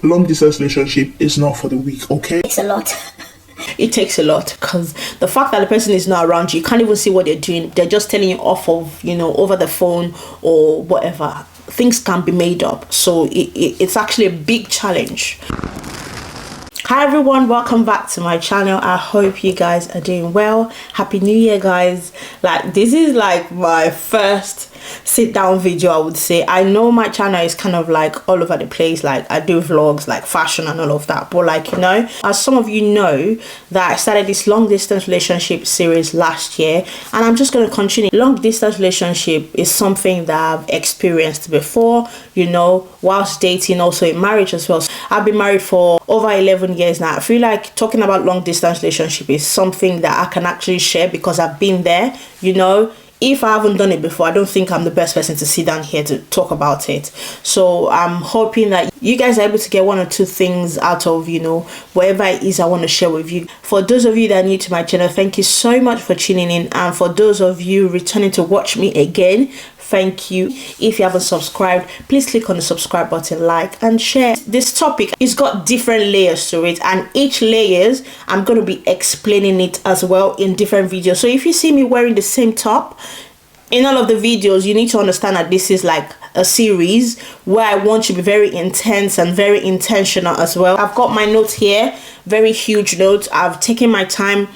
long distance relationship is not for the weak, okay? It takes a lot. It takes a lot, because the fact that the person is not around you, you can't even see what they're doing. They're just telling you off of, over the phone or whatever. Things can be made up. So it's actually a big challenge. Hi everyone, welcome back to my channel. I hope you guys are doing well. Happy New Year, guys. This is my first sit down video, I would say. I know my channel is kind of all over the place. I do vlogs fashion and all of that, but as some of you know, that I started this long distance relationship series last year, and I'm just going to continue. Long distance relationship is something that I've experienced before, whilst dating, also in marriage as well. So I've been married for over 11 years now. I feel like talking about long distance relationship is something that I can actually share because I've been there. If I haven't done it before, I don't think I'm the best person to sit down here to talk about it. So I'm hoping that you guys are able to get one or two things out of, whatever it is I want to share with you. For those of you that are new to my channel, thank you so much for tuning in. And for those of you returning to watch me again, thank you. If you haven't subscribed, please click on the subscribe button, like and share. This topic has got different layers to it, and each layers I'm going to be explaining it as well in different videos. So if you see me wearing the same top in all of the videos, you need to understand that this is a series where I want you to be very intense and very intentional as well. I've got my notes here, very huge notes. I've taken my time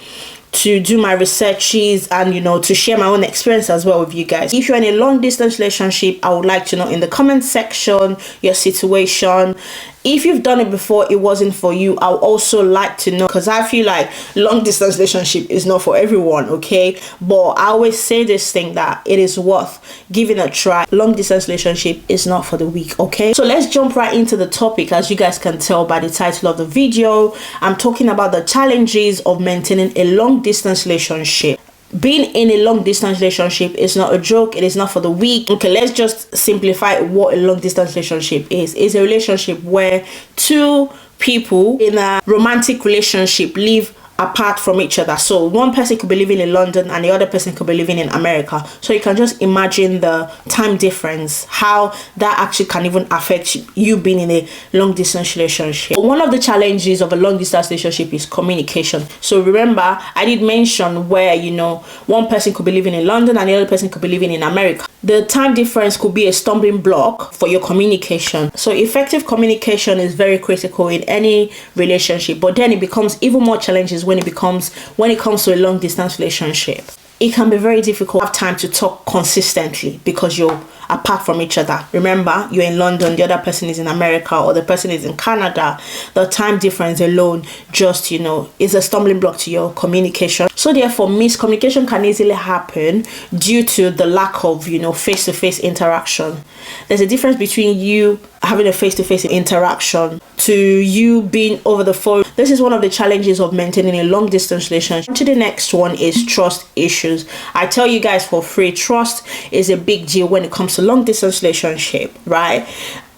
to do my researches and to share my own experience as well with you guys. If you're in a long distance relationship, I would like to know in the comment section your situation. If you've done it before, it wasn't for you, I would also like to know, because I feel like long distance relationship is not for everyone, okay? But I always say this thing that it is worth giving a try. Long distance relationship is not for the weak, okay? So let's jump right into the topic. As you guys can tell by the title of the video, I'm talking about the challenges of maintaining a long distance relationship. Being in a long distance relationship is not a joke. It is not for the weak. Okay, let's just simplify what a long distance relationship is. It's a relationship where two people in a romantic relationship live apart from each other. So one person could be living in London and the other person could be living in America. So you can just imagine the time difference, how that actually can even affect you being in a long distance relationship. One of the challenges of a long distance relationship is communication. So remember, I did mention where one person could be living in London and the other person could be living in America. The time difference could be a stumbling block for your communication. So effective communication is very critical in any relationship, but then it becomes even more challenges when it comes to a long distance relationship. It can be very difficult to have time to talk consistently because you're apart from each other. Remember, you're in London, the other person is in America, or the person is in Canada. The time difference alone just is a stumbling block to your communication. So therefore, miscommunication can easily happen due to the lack of face-to-face interaction. There's a difference between you having a face-to-face interaction to you being over the phone. This is one of the challenges of maintaining a long distance relationship. To the next one is trust issues. I tell you guys for free, trust is a big deal when it comes to long distance relationship, right?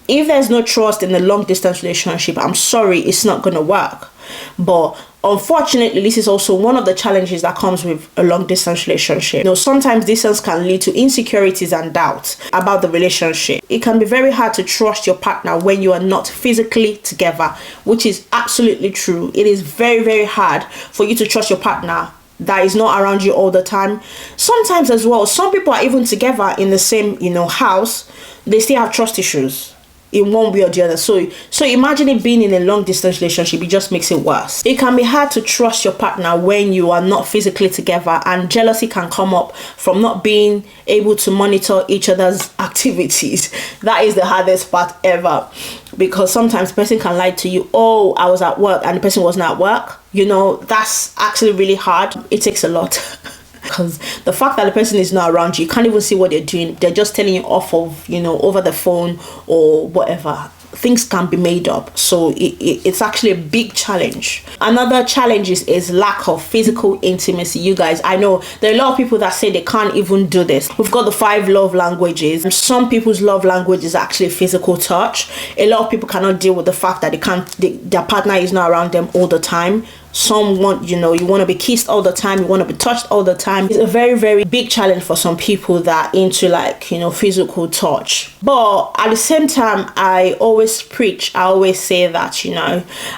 If there's no trust in a long distance relationship, I'm sorry, it's not going to work. But unfortunately, this is also one of the challenges that comes with a long distance relationship. Sometimes distance can lead to insecurities and doubts about the relationship. It can be very hard to trust your partner when you are not physically together, which is absolutely true. It is very, very hard for you to trust your partner that is not around you all the time. Sometimes as well, some people are even together in the same house, they still have trust issues in one way or the other. So imagine it being in a long distance relationship, it just makes it worse. It can be hard to trust your partner when you are not physically together, and jealousy can come up from not being able to monitor each other's activities. That is the hardest part ever, because sometimes the person can lie to you, oh, I was at work, and the person wasn't at work. That's actually really hard. It takes a lot. Because the fact that the person is not around you, you can't even see what they're doing. They're just telling you off of, over the phone or whatever. Things can be made up. So it's actually a big challenge. Another challenge is lack of physical intimacy. You guys, I know there are a lot of people that say they can't even do this. We've got the 5 love languages. Some people's love language is actually physical touch. A lot of people cannot deal with the fact that their partner is not around them all the time. Some want, you want to be kissed all the time, you want to be touched all the time. It's a very, very big challenge for some people that are into like, physical touch. But at the same time, I always preach, I always say that,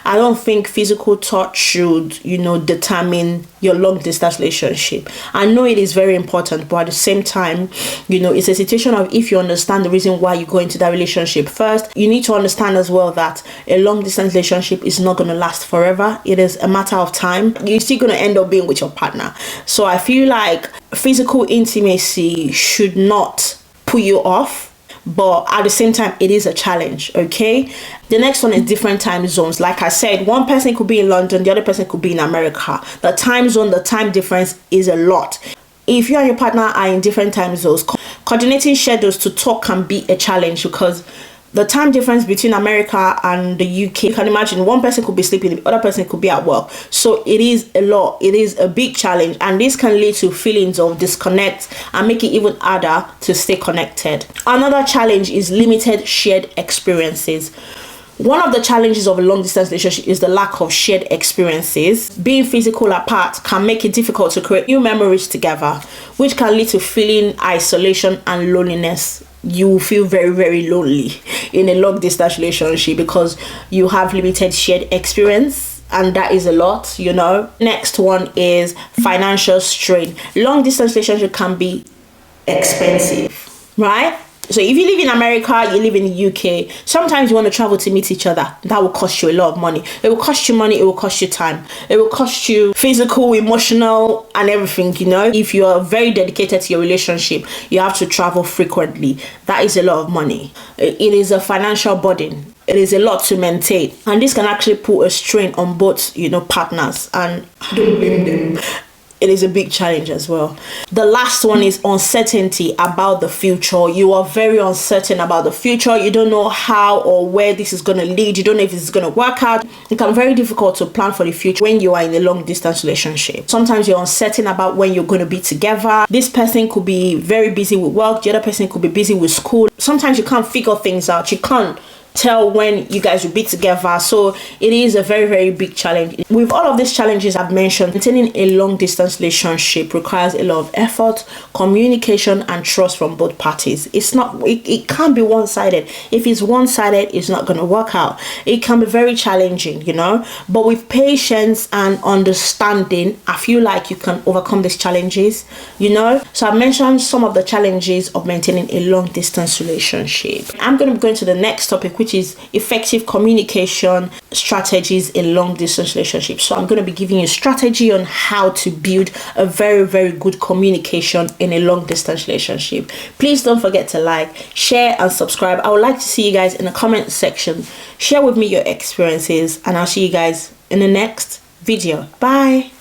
I don't think physical touch should, determine your long distance relationship. I know it is very important, but at the same time, it's a situation of, if you understand the reason why you go into that relationship first, you need to understand as well that a long distance relationship is not going to last forever. It is a matter of time. You're still going to end up being with your partner. So I feel like physical intimacy should not put you off, but at the same time, it is a challenge. Okay, the next one is different time zones. Like I said, one person could be in London, the other person could be in America. The time zone, the time difference is a lot. If you and your partner are in different time zones, coordinating schedules to talk can be a challenge, because the time difference between America and the UK, you can imagine one person could be sleeping, the other person could be at work. So it is a lot. It is a big challenge, and this can lead to feelings of disconnect and make it even harder to stay connected. Another challenge is limited shared experiences. One of the challenges of a long distance relationship is the lack of shared experiences. Being physical apart can make it difficult to create new memories together, which can lead to feeling isolation and loneliness. You will feel very, very lonely in a long distance relationship because you have limited shared experience, and that is a lot. Next one is financial strain. Long distance relationship can be expensive, right? So if you live in America, you live in the UK, sometimes you want to travel to meet each other. That will cost you a lot of money. It will cost you money, it will cost you time. It will cost you physical, emotional, and everything, If you are very dedicated to your relationship, you have to travel frequently. That is a lot of money. It is a financial burden. It is a lot to maintain. And this can actually put a strain on both, partners. And I don't blame them. It is a big challenge as well. The last one is uncertainty about the future. You are very uncertain about the future. You don't know how or where this is going to lead. You don't know if it's going to work out. It can be very difficult to plan for the future when you are in a long distance relationship. Sometimes you're uncertain about when you're going to be together. This person could be very busy with work. The other person could be busy with school. Sometimes you can't figure things out. You can't tell when you guys will be together. So it is a very, very big challenge. With all of these challenges I've mentioned, maintaining a long distance relationship requires a lot of effort, communication, and trust from both parties. It can't be one-sided. If it's one-sided, it's not going to work out. It can be very challenging, but with patience and understanding, I feel like you can overcome these challenges, So I mentioned some of the challenges of maintaining a long distance relationship. I'm going to be going to the next topic, which is effective communication strategies in long distance relationships. So I'm going to be giving you a strategy on how to build a very, very good communication in a long distance relationship. Please don't forget to like, share, and subscribe. I would like to see you guys in the comment section. Share with me your experiences, and I'll see you guys in the next video. Bye.